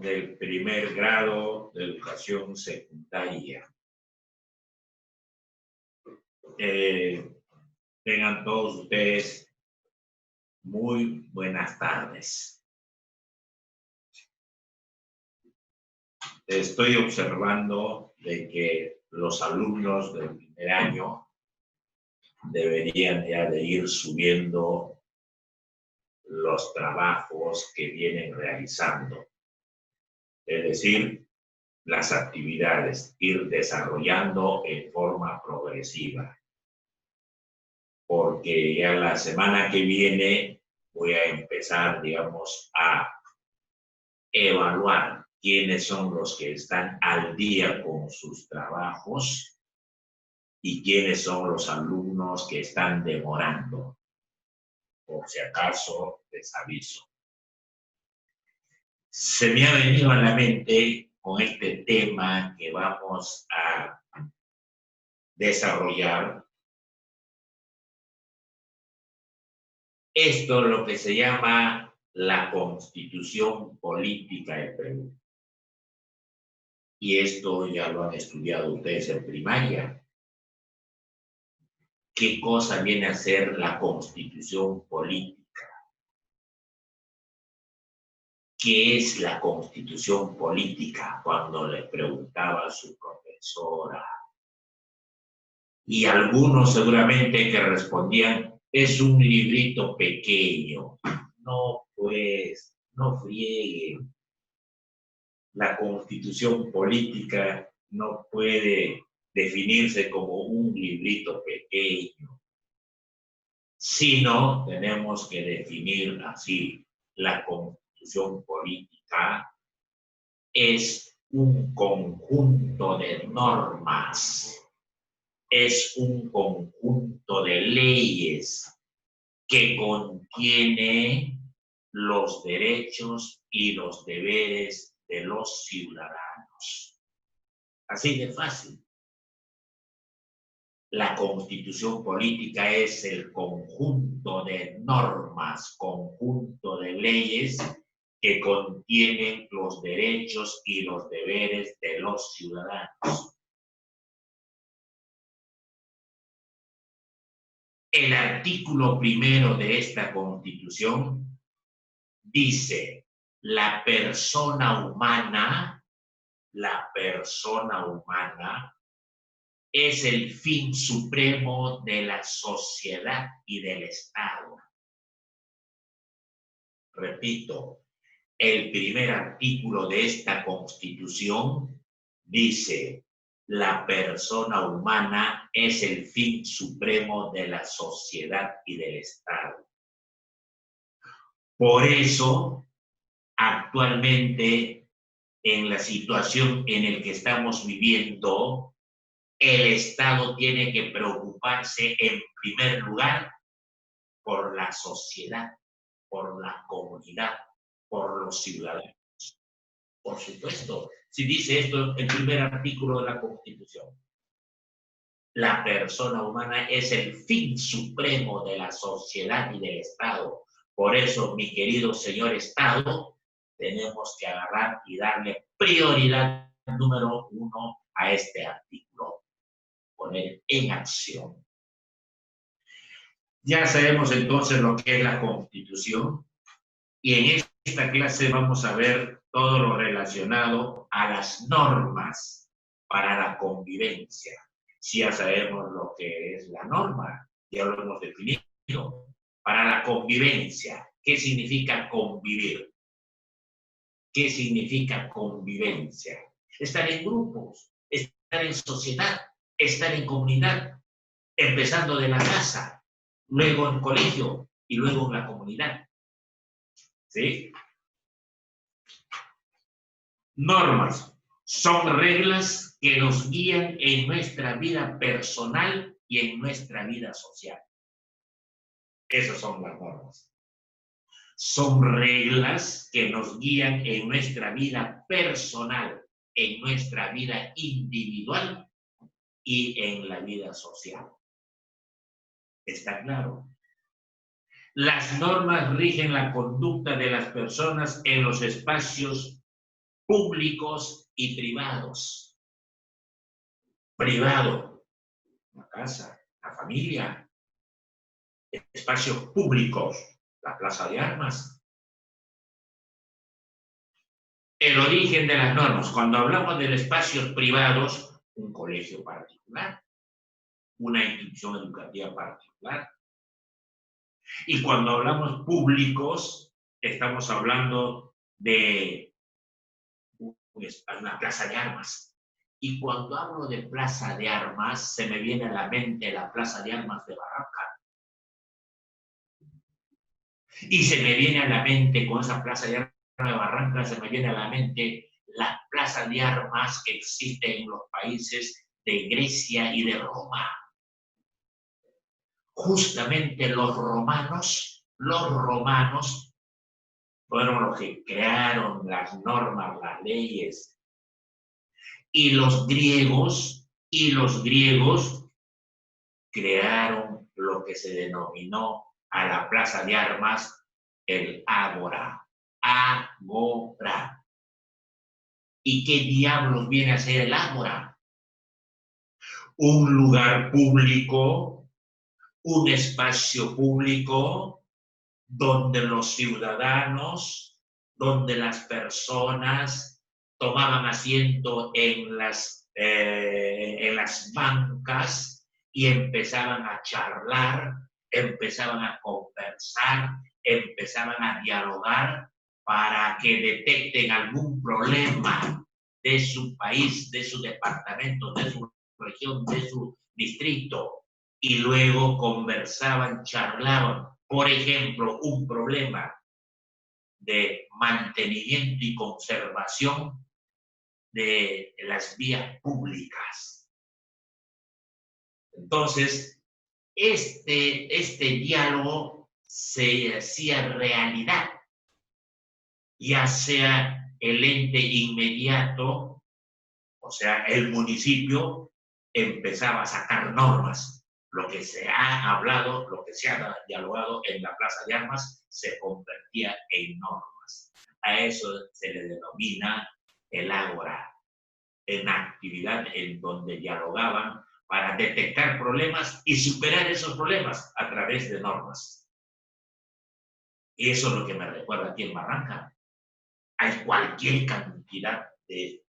del primer grado de educación secundaria. Tengan todos ustedes muy buenas tardes. Estoy observando de que los alumnos del primer año deberían ya de ir subiendo los trabajos que vienen realizando. Es decir, las actividades, ir desarrollando en forma progresiva. Porque ya la semana que viene voy a empezar, digamos, a evaluar quiénes son los que están al día con sus trabajos y quiénes son los alumnos que están demorando. Por si acaso, les aviso. Se me ha venido a la mente con este tema que vamos a desarrollar. Esto es lo que se llama la Constitución Política del Perú. Y esto ya lo han estudiado ustedes en primaria. ¿Qué cosa viene a ser la Constitución Política? ¿Qué es la Constitución Política? Cuando le preguntaba a su profesora. Y algunos seguramente que respondían, es un librito pequeño. No, pues, no frieguen. La Constitución Política no puede definirse como un librito pequeño, sino tenemos que definir así. La Constitución Política es un conjunto de normas, es un conjunto de leyes que contiene los derechos y los deberes de los ciudadanos. Así de fácil. La Constitución Política es el conjunto de normas, conjunto de leyes que contienen los derechos y los deberes de los ciudadanos. El artículo 1 de esta Constitución dice: la persona humana es el fin supremo de la sociedad y del Estado. Repito, el primer artículo de esta Constitución dice: la persona humana es el fin supremo de la sociedad y del Estado. Por eso, actualmente, en la situación en la que estamos viviendo, el Estado tiene que preocuparse en primer lugar por la sociedad, por la comunidad, por los ciudadanos. Por supuesto, si dice esto el primer artículo de la Constitución. La persona humana es el fin supremo de la sociedad y del Estado. Por eso, mi querido señor Estado, tenemos que agarrar y darle prioridad número 1 a este artículo. Poner en acción. Ya sabemos entonces lo que es la Constitución y en esta clase vamos a ver todo lo relacionado a las normas para la convivencia. Si ya sabemos lo que es la norma, ya lo hemos definido. Para la convivencia, ¿qué significa convivir? ¿Qué significa convivencia? Estar en grupos, estar en sociedad, estar en comunidad, empezando de la casa, luego en el colegio y luego en la comunidad. ¿Sí? Normas son reglas que nos guían en nuestra vida personal y en nuestra vida social. Esas son las normas. Son reglas que nos guían en nuestra vida personal, en nuestra vida individual y en la vida social. ¿Está claro? Las normas rigen la conducta de las personas en los espacios públicos y privados. Privado, la casa, la familia. Espacios públicos, la plaza de armas. El origen de las normas. Cuando hablamos de espacios privados, un colegio particular, una institución educativa particular. Y cuando hablamos públicos, estamos hablando de una plaza de armas. Y cuando hablo de plaza de armas, se me viene a la mente la plaza de armas de Barranca. Y se me viene a la mente, con esa plaza de armas de Barranca, se me viene a la mente las plazas de armas que existen en los países de Grecia y de Roma. Justamente los romanos fueron los que crearon las normas, las leyes. Y los griegos crearon lo que se denominó a la plaza de armas el ágora. Ágora. ¿Y qué diablos viene a ser el ágora? Un lugar público, un espacio público donde los ciudadanos, donde las personas tomaban asiento en las bancas y empezaban a charlar, empezaban a conversar, empezaban a dialogar para que detecten algún problema de su país, de su departamento, de su región, de su distrito, y luego conversaban, charlaban. Por ejemplo, un problema de mantenimiento y conservación de las vías públicas. Entonces, este diálogo se hacía realidad, ya sea el ente inmediato, o sea, el municipio, empezaba a sacar normas. Lo que se ha hablado, lo que se ha dialogado en la plaza de armas, se convertía en normas. A eso se le denomina el ágora, en actividad en donde dialogaban para detectar problemas y superar esos problemas a través de normas. Y eso es lo que me recuerda aquí en Barranca. Hay cualquier cantidad de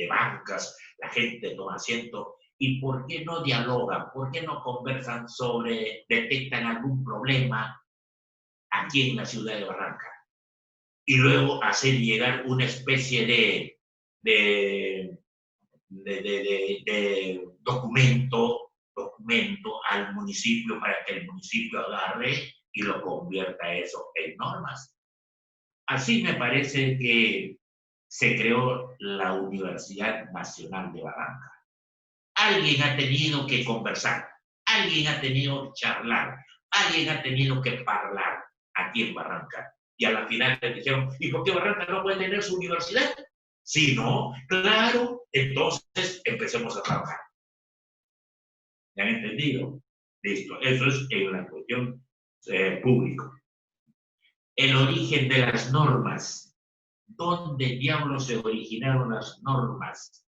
bancas, la gente toma asiento. ¿Y por qué no dialogan? ¿Por qué no conversan sobre, detectan algún problema aquí en la ciudad de Barranca? Y luego hacer llegar una especie de documento al municipio para que el municipio agarre y lo convierta eso en normas. Así me parece que se creó la Universidad Nacional de Barranca. Alguien ha tenido que conversar, alguien ha tenido que charlar, alguien ha tenido que hablar aquí en Barranca. Y a la final le dijeron, ¿y por qué Barranca no puede tener su universidad? Si no, claro, entonces empecemos a trabajar. ¿Me han entendido? Listo, eso es en la cuestión pública. El origen de las normas. ¿Dónde diablos se originaron las normas?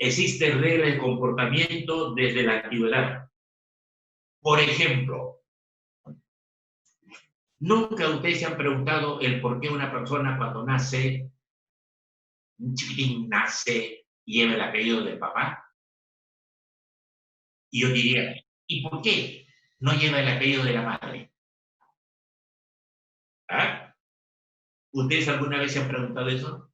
Existen reglas de comportamiento desde la antigüedad. Por ejemplo, ¿nunca ustedes se han preguntado el por qué una persona cuando nace, un chiquitín nace y lleva el apellido del papá? Y yo diría, ¿y por qué no lleva el apellido de la madre? ¿Ah? ¿Ustedes alguna vez se han preguntado eso?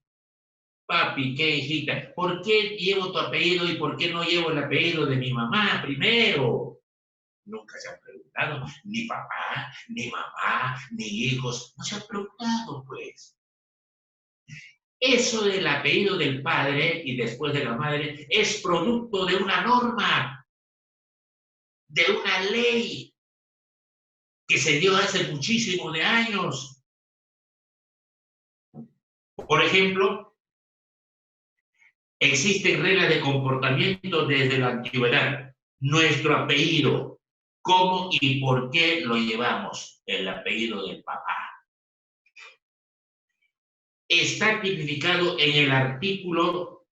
Papi, ¿qué hijita? ¿Por qué llevo tu apellido y por qué no llevo el apellido de mi mamá primero? Nunca se han preguntado, ni papá, ni mamá, ni hijos, no se han preguntado, pues. Eso del apellido del padre y después de la madre es producto de una norma, de una ley que se dio hace muchísimos de años. Por ejemplo, existen reglas de comportamiento desde la antigüedad. Nuestro apellido, ¿cómo y por qué lo llevamos? El apellido del papá. está tipificado en el artículo,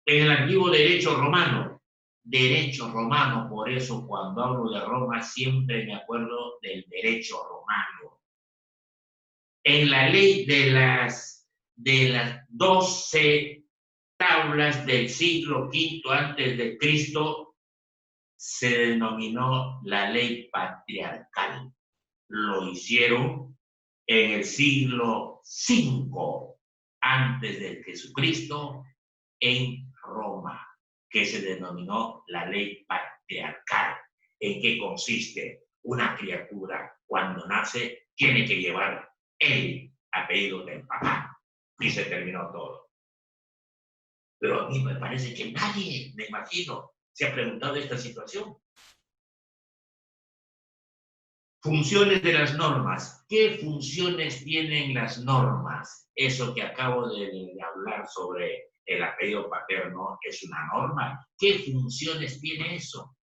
en el antiguo derecho romano. Derecho romano, por eso cuando hablo de Roma siempre me acuerdo del derecho romano. En la ley de las 12 tablas del siglo V antes de Cristo se denominó la ley patriarcal. Lo hicieron en el siglo V antes de Jesucristo en Roma, que se denominó la ley patriarcal. ¿En qué consiste? Una criatura cuando nace tiene que llevar el apellido del papá y se terminó todo. Pero a mí me parece que nadie, me imagino, se ha preguntado esta situación. Funciones de las normas. ¿Qué funciones tienen las normas? Eso que acabo de hablar sobre el apellido paterno es una norma. ¿Qué funciones tiene eso?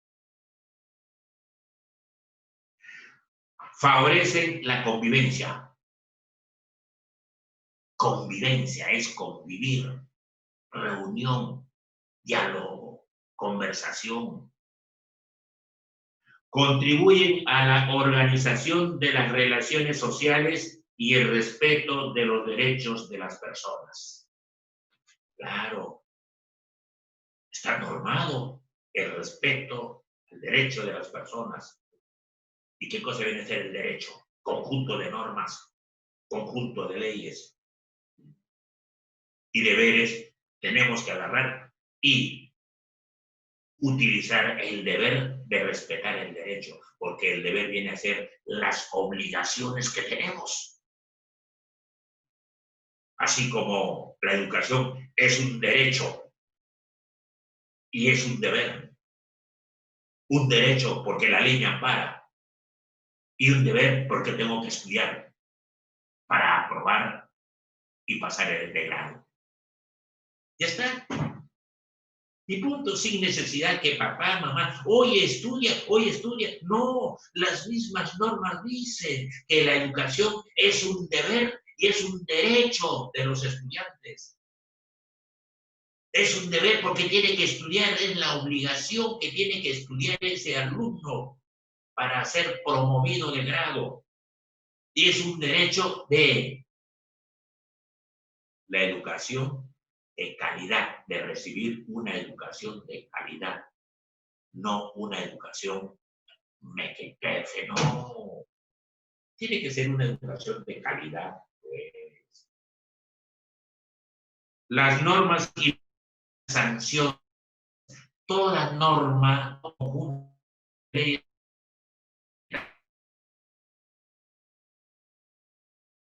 Favorecen la convivencia. Convivencia es convivir, reunión, diálogo, conversación. Contribuyen a la organización de las relaciones sociales y el respeto de los derechos de las personas. Claro, está normado el respeto al derecho de las personas. ¿Y qué cosa viene a ser el derecho? Conjunto de normas, conjunto de leyes y deberes. Tenemos que agarrar y utilizar el deber de respetar el derecho, porque el deber viene a ser las obligaciones que tenemos. Así como la educación es un derecho y es un deber. Un derecho porque la ley me ampara y un deber porque tengo que estudiar para aprobar y pasar el de grado. Ya está. Y punto, sin necesidad que papá, mamá, hoy estudia. No, las mismas normas dicen que la educación es un deber y es un derecho de los estudiantes. Es un deber porque tiene que estudiar, es la obligación que tiene que estudiar ese alumno para ser promovido de grado. Y es un derecho de la educación de calidad, de recibir una educación de calidad, no una educación mequetrefe, no. Tiene que ser una educación de calidad. Pues. Las normas y sanciones, toda norma, ley,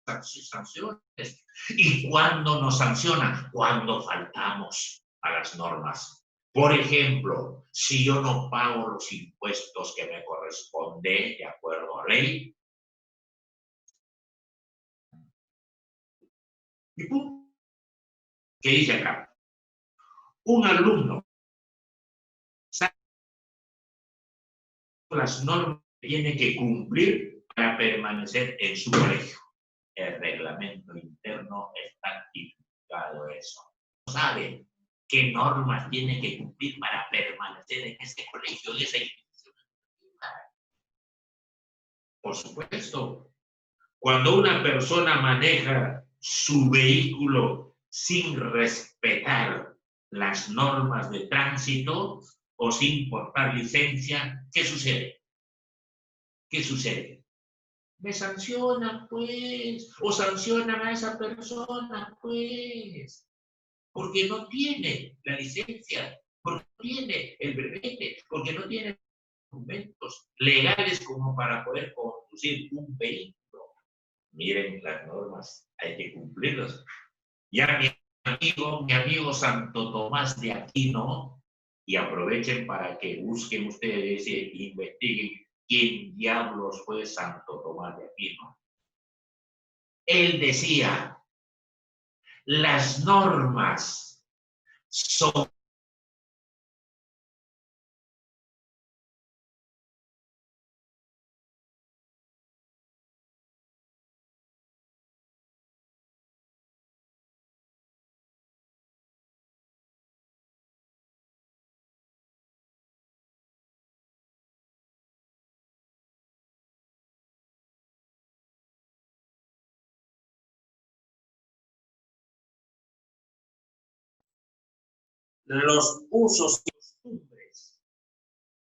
sanciones. ¿Y cuándo nos sancionan? Cuando faltamos a las normas. Por ejemplo, si yo no pago los impuestos que me corresponden de acuerdo a ley, y pum, ¿qué dice acá? Un alumno sabe las normas que tiene que cumplir para permanecer en su colegio. El reglamento interno está tipificado eso. Sabe qué normas tiene que cumplir para permanecer en este colegio, en esa institución. Por supuesto, cuando una persona maneja su vehículo sin respetar las normas de tránsito o sin portar licencia, ¿qué sucede? ¿Qué sucede? Me sancionan, pues, o sancionan a esa persona, pues, porque no tiene la licencia, porque no tiene el brevete, porque no tiene documentos legales como para poder conducir un vehículo. Miren las normas, hay que cumplirlas. Ya mi amigo Santo Tomás de Aquino, y aprovechen para que busquen ustedes e investiguen quién diablos fue Santo Tomás de Aquino. Él decía, las normas son los usos y costumbres,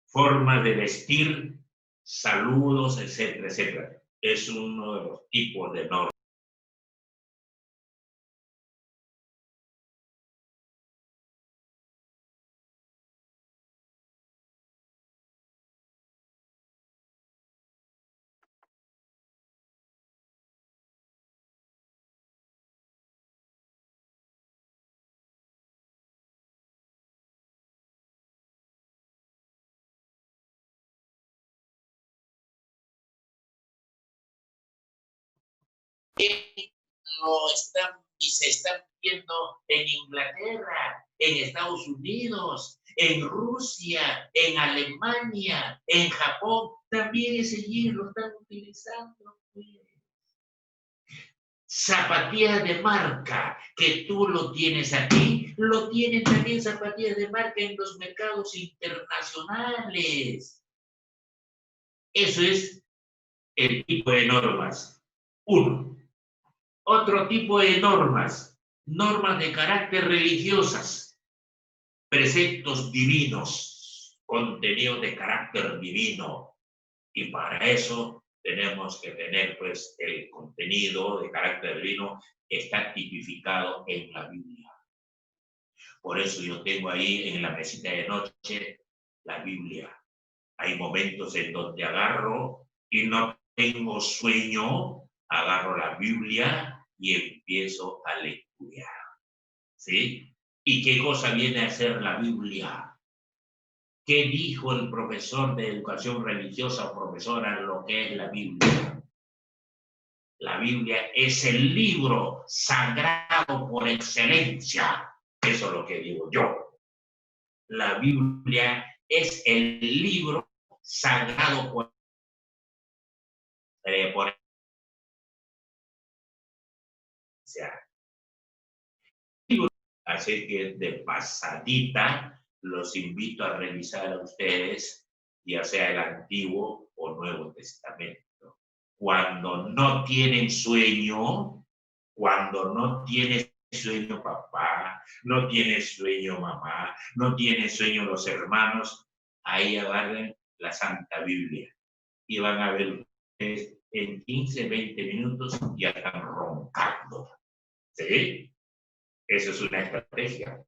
formas de vestir, saludos, etcétera, etcétera. Es uno de los tipos de normas. Lo están y se están viendo en Inglaterra, en Estados Unidos, en Rusia, en Alemania, en Japón, también ese jean lo están utilizando. Zapatillas de marca, que tú lo tienes aquí, lo tienen también zapatillas de marca en los mercados internacionales. Eso es el tipo de normas. Uno. Otro tipo de normas, normas de carácter religiosas, preceptos divinos, contenido de carácter divino. Y para eso tenemos que tener, pues, el contenido de carácter divino está tipificado en la Biblia. Por eso yo tengo ahí en la mesita de noche la Biblia. Hay momentos en donde agarro y no tengo sueño, agarro la Biblia y empiezo a lecturar. ¿Sí? ¿Y qué cosa viene a hacer la Biblia? ¿Qué dijo el profesor de educación religiosa o profesora en lo que es la Biblia? La Biblia es el libro sagrado por excelencia. Eso es lo que digo yo. La Biblia es el libro sagrado por excelencia. Así que de pasadita los invito a revisar a ustedes, ya sea el Antiguo o Nuevo Testamento. Cuando no tienen sueño, cuando no tiene sueño papá, no tiene sueño mamá, no tiene sueño los hermanos, ahí agarren la Santa Biblia y van a ver ustedes en 15, 20 minutos ya están roncando. ¿Sí? Eso es una estrategia.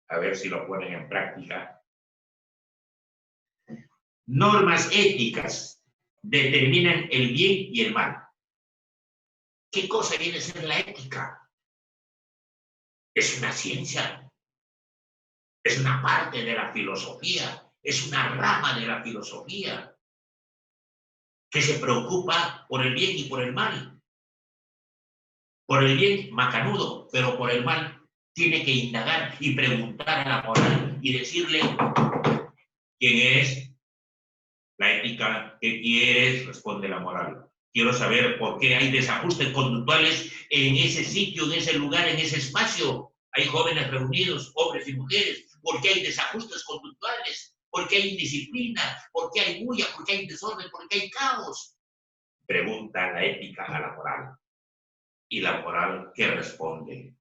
A ver si lo ponen en práctica. Normas éticas determinan el bien y el mal. ¿Qué cosa viene a ser la ética? Es una ciencia, es una parte de la filosofía, es una rama de la filosofía que se preocupa por el bien y por el mal. Por el bien, macanudo, pero por el mal tiene que indagar y preguntar a la moral y decirle quién es. La ética, ¿qué quieres? Responde la moral. Quiero saber por qué hay desajustes conductuales en ese sitio, en ese lugar, en ese espacio. Hay jóvenes reunidos, hombres y mujeres. ¿Por qué hay desajustes conductuales? ¿Por qué hay indisciplina? ¿Por qué hay bulla? ¿Por qué hay desorden? ¿Por qué hay caos? Pregunta la ética a la moral. ¿Y la moral qué responde?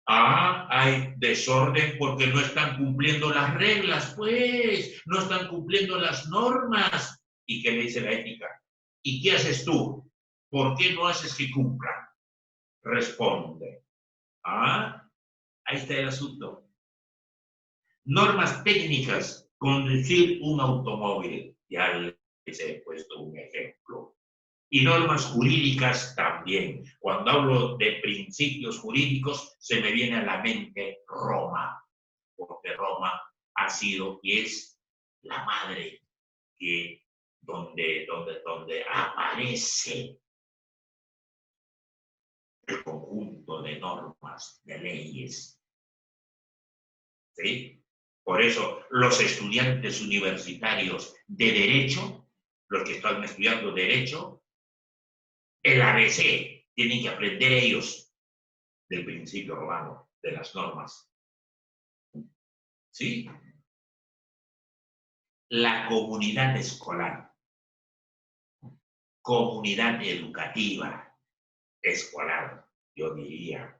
Ah, hay desorden porque no están cumpliendo las reglas, pues, no están cumpliendo las normas. ¿Y qué le dice la ética? ¿Y qué haces tú? ¿Por qué no haces que cumplan? Responde. Ah, ahí está el asunto. Normas técnicas, conducir un automóvil. Ya les he puesto un ejemplo. Y normas jurídicas también. Cuando hablo de principios jurídicos, se me viene a la mente Roma, porque Roma ha sido y es la madre que, donde aparece el conjunto de normas, de leyes. ¿Sí? Por eso, los estudiantes universitarios de Derecho, los que están estudiando Derecho, el ABC, tienen que aprender ellos del principio romano, de las normas. ¿Sí? La comunidad escolar, comunidad educativa, escolar, yo diría.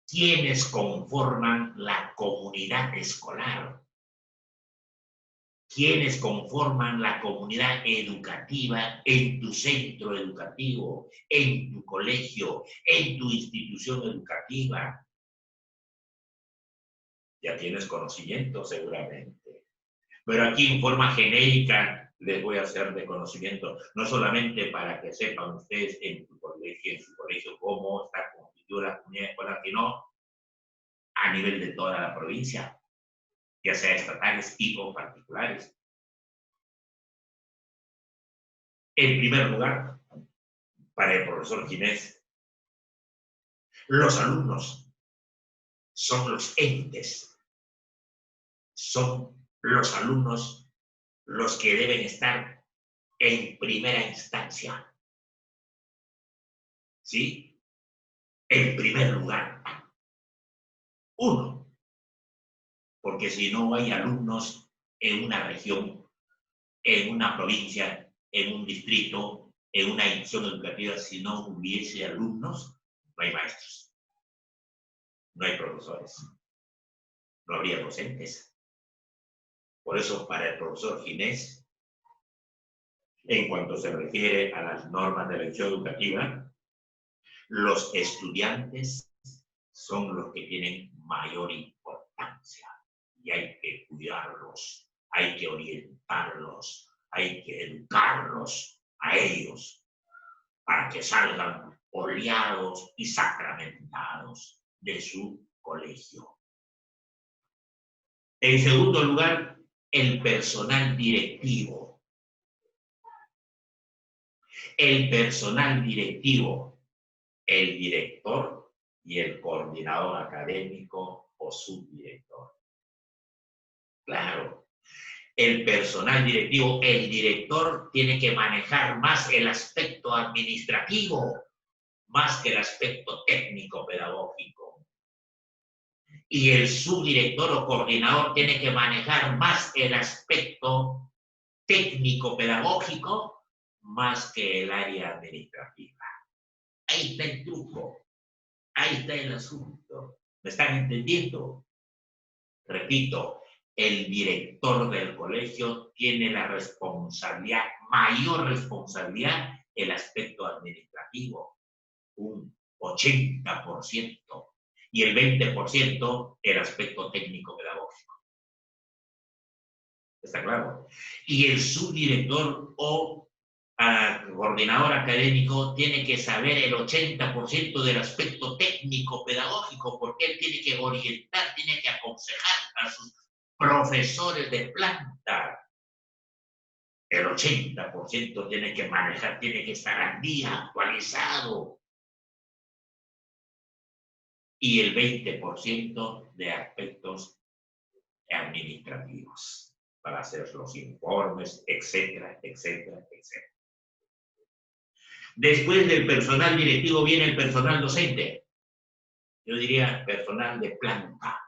quienes conforman la comunidad escolar, quienes conforman la comunidad educativa en tu centro educativo, en tu colegio, en tu institución educativa. Ya tienes conocimiento seguramente. Pero aquí en forma genérica les voy a hacer de conocimiento, no solamente para que sepan ustedes en su colegio, cómo está constituida la comunidad escolar, sino a nivel de toda la provincia, ya sea estatales y o particulares. En primer lugar, para el profesor Ginés, los alumnos son los entes, son los alumnos los que deben estar en primera instancia. ¿Sí? En primer lugar. Uno, porque si no hay alumnos en una región, en una provincia, en un distrito, en una institución educativa, si no hubiese alumnos, no hay maestros, no hay profesores, no habría docentes. Por eso, para el profesor Ginés, en cuanto se refiere a las normas de la elección educativa, los estudiantes son los que tienen mayor importancia y hay que cuidarlos, hay que orientarlos, hay que educarlos a ellos para que salgan oleados y sacramentados de su colegio. En segundo lugar, el personal directivo. El personal directivo, el director y el coordinador académico o subdirector. Claro, el personal directivo, el director tiene que manejar más el aspecto administrativo, más que el aspecto técnico-pedagógico. Y el subdirector o coordinador tiene que manejar más el aspecto técnico-pedagógico, más que el área administrativa. Ahí está el truco, ahí está el asunto. ¿Me están entendiendo? Repito, el director del colegio tiene la responsabilidad, mayor responsabilidad, el aspecto administrativo, un 80%, y el 20% el aspecto técnico-pedagógico. ¿Está claro? Y el subdirector o coordinador académico tiene que saber el 80% del aspecto técnico-pedagógico, porque él tiene que orientar, tiene que aconsejar a sus profesores de planta. El 80% tiene que manejar, tiene que estar al día, actualizado. Y el 20% de aspectos administrativos, para hacer los informes, etcétera, etcétera, etcétera. Después del personal directivo viene el personal docente. Yo diría personal de planta.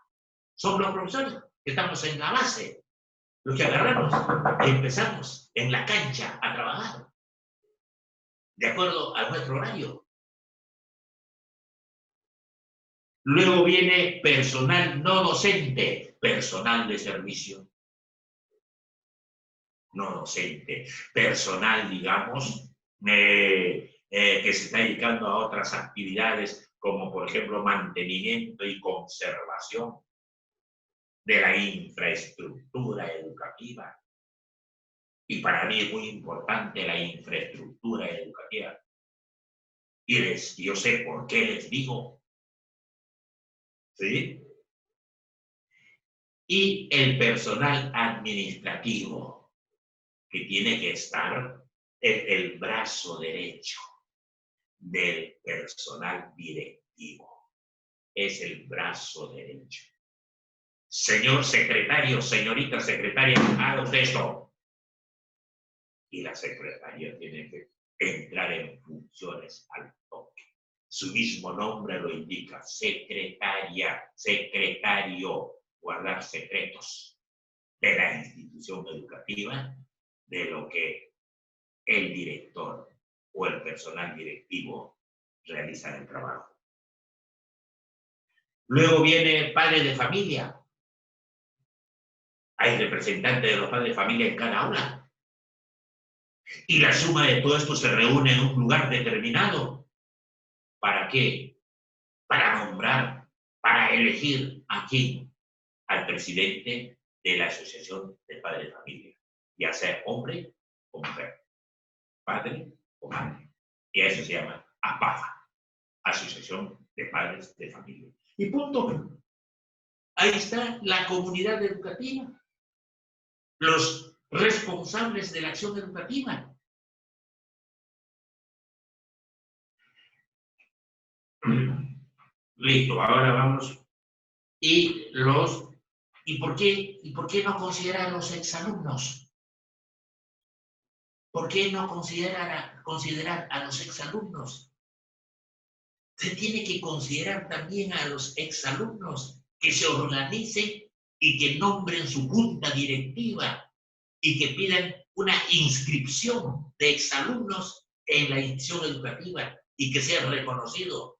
Son los profesores que estamos en la base, los que agarramos y empezamos en la cancha a trabajar, de acuerdo a nuestro horario. Luego viene personal no docente, personal de servicio. No docente, personal, digamos, que se está dedicando a otras actividades, como por ejemplo mantenimiento y conservación de la infraestructura educativa. Y para mí es muy importante la infraestructura educativa. Y yo sé por qué les digo. ¿Sí? Y el personal administrativo, que tiene que estar el brazo derecho del personal directivo. Es el brazo derecho. Señor secretario, señorita secretaria, haga usted esto. Y la secretaria tiene que entrar en funciones al toque. Su mismo nombre lo indica, secretaria, secretario, guardar secretos de la institución educativa, de lo que el director o el personal directivo realizan el trabajo. Luego viene padre de familia. Hay representantes de los padres de familia en cada aula. Y la suma de todo esto se reúne en un lugar determinado. ¿Para qué? Para nombrar, para elegir aquí al presidente de la Asociación de Padres de Familia, ya sea hombre o mujer, padre o madre. Y a eso se llama APAFA, Asociación de Padres de Familia. Y punto. Ahí está la comunidad educativa, los responsables de la acción educativa. Listo, ahora vamos. ¿Y por qué no considerar a los exalumnos? ¿Por qué no considerar a los exalumnos? Se tiene que considerar también a los exalumnos que se organicen y que nombren su junta directiva y que pidan una inscripción de exalumnos en la institución educativa y que sea reconocido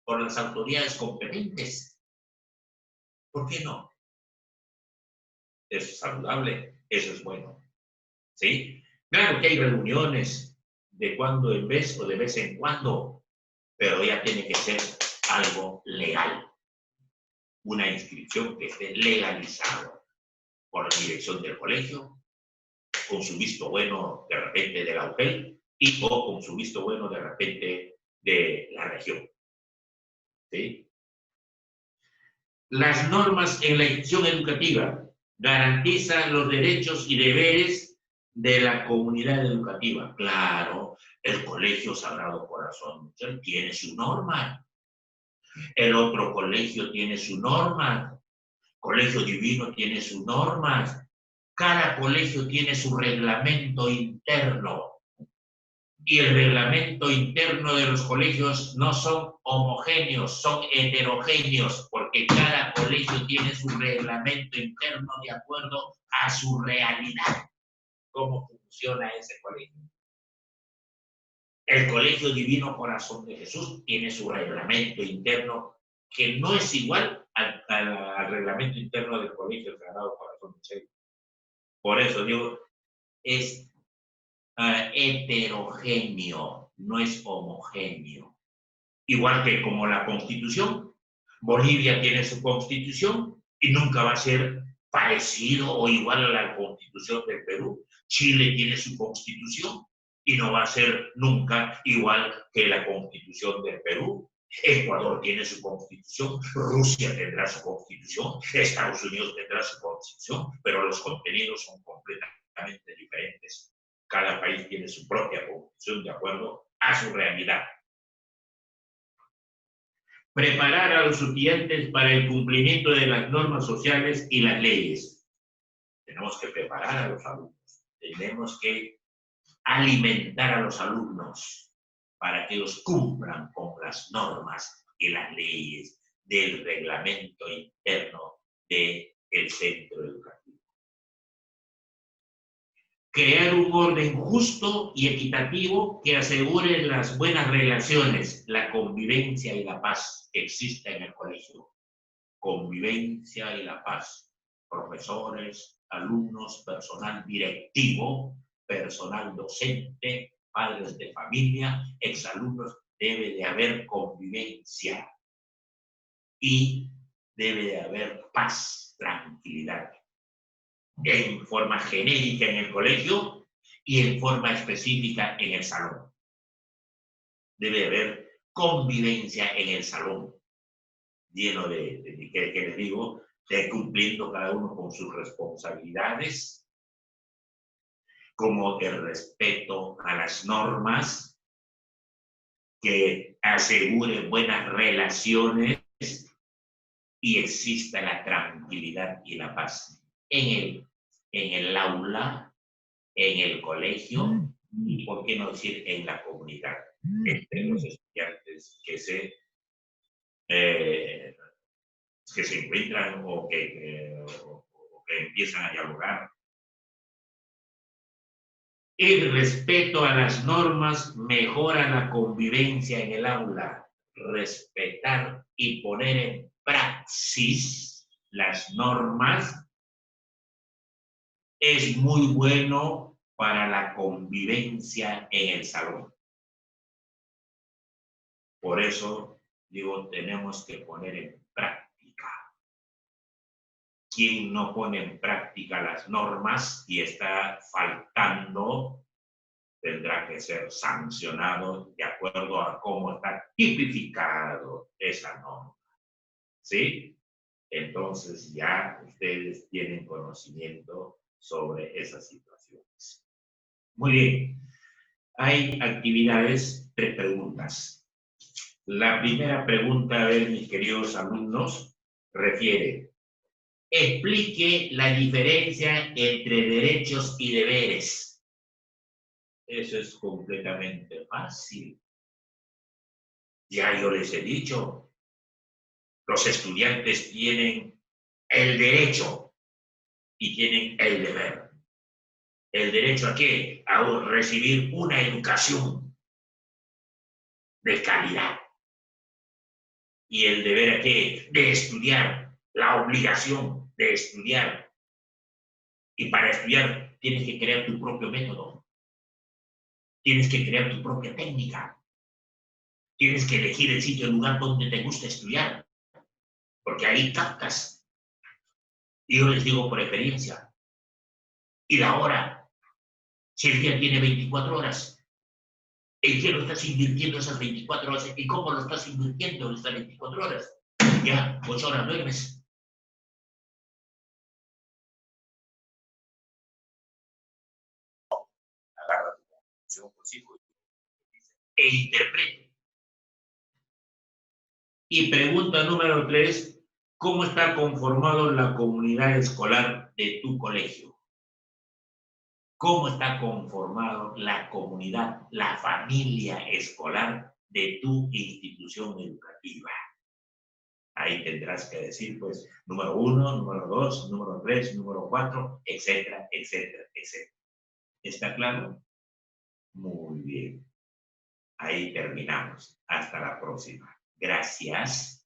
por las autoridades competentes. ¿Por qué no? Eso es saludable, eso es bueno. ¿Sí? Claro que hay reuniones de cuando en vez o de vez en cuando, pero ya tiene que ser algo legal. Una inscripción que esté legalizada por la dirección del colegio, con su visto bueno de repente de la UPEL y o con su visto bueno de repente de la región. ¿Sí? Las normas en la institución educativa garantizan los derechos y deberes de la comunidad educativa. Claro, el Colegio Sagrado Corazón tiene su norma. El otro colegio tiene su norma. Colegio Divino tiene su norma. Cada colegio tiene su reglamento interno. Y el reglamento interno de los colegios no son homogéneos, son heterogéneos, porque cada colegio tiene su reglamento interno de acuerdo a su realidad. ¿Cómo funciona ese colegio? El Colegio Divino Corazón de Jesús tiene su reglamento interno que no es igual al reglamento interno del Colegio Sagrado Corazón de Jesús. Por eso digo, es heterogéneo, no es homogéneo. Igual que como la Constitución, Bolivia tiene su Constitución y nunca va a ser parecido o igual a la Constitución del Perú. Chile tiene su Constitución y no va a ser nunca igual que la Constitución del Perú. Ecuador tiene su Constitución, Rusia tendrá su Constitución, Estados Unidos tendrá su Constitución, pero los contenidos son completamente diferentes. Cada país tiene su propia constitución de acuerdo a su realidad. Preparar a los estudiantes para el cumplimiento de las normas sociales y las leyes. Tenemos que preparar a los alumnos. Tenemos que alimentar a los alumnos para que ellos cumplan con las normas y las leyes del reglamento interno del centro educativo. Crear un orden justo y equitativo que asegure las buenas relaciones, la convivencia y la paz que exista en el colegio. Convivencia y la paz. Profesores, alumnos, personal directivo, personal docente, padres de familia, exalumnos. Debe de haber convivencia y debe de haber paz, tranquilidad. En forma genérica en el colegio y en forma específica en el salón. Debe haber convivencia en el salón, lleno ¿qué les digo? De cumpliendo cada uno con sus responsabilidades, como el respeto a las normas, que asegure buenas relaciones y exista la tranquilidad y la paz en el aula, en el colegio y, por qué no decir, en la comunidad, entre los estudiantes que se encuentran o que empiezan a dialogar. El respeto a las normas mejora la convivencia en el aula. Respetar y poner en praxis, las normas, es muy bueno para la convivencia en el salón. Por eso, digo, tenemos que poner en práctica. Quien no pone en práctica las normas y está faltando, tendrá que ser sancionado de acuerdo a cómo está tipificado esa norma. ¿Sí? Entonces ya ustedes tienen conocimiento sobre esas situaciones. Muy bien. Hay actividades, 3 preguntas. La primera pregunta, a ver, mis queridos alumnos, refiere: explique la diferencia entre derechos y deberes. Eso es completamente fácil. Ya yo les he dicho, los estudiantes tienen el derecho y tienen el deber. ¿El derecho a qué? A recibir una educación de calidad. ¿Y el deber a qué? De estudiar, la obligación de estudiar. Y para estudiar tienes que crear tu propio método. Tienes que crear tu propia técnica. Tienes que elegir el sitio, el lugar donde te gusta estudiar. Porque ahí captas. Y yo les digo por experiencia. Y la hora, si el día tiene 24 horas, ¿en qué lo estás invirtiendo esas 24 horas? ¿Y cómo lo estás invirtiendo esas 24 horas? Ya, 8 horas duermes. Agarra tu conclusión, pues, hijo, e interprete. Y pregunta número 3, ¿cómo está conformado la comunidad escolar de tu colegio? ¿Cómo está conformado la comunidad, la familia escolar de tu institución educativa? Ahí tendrás que decir, pues, número 1, número 2, número 3, número 4, etcétera, etcétera, etcétera. ¿Está claro? Muy bien. Ahí terminamos. Hasta la próxima. Gracias.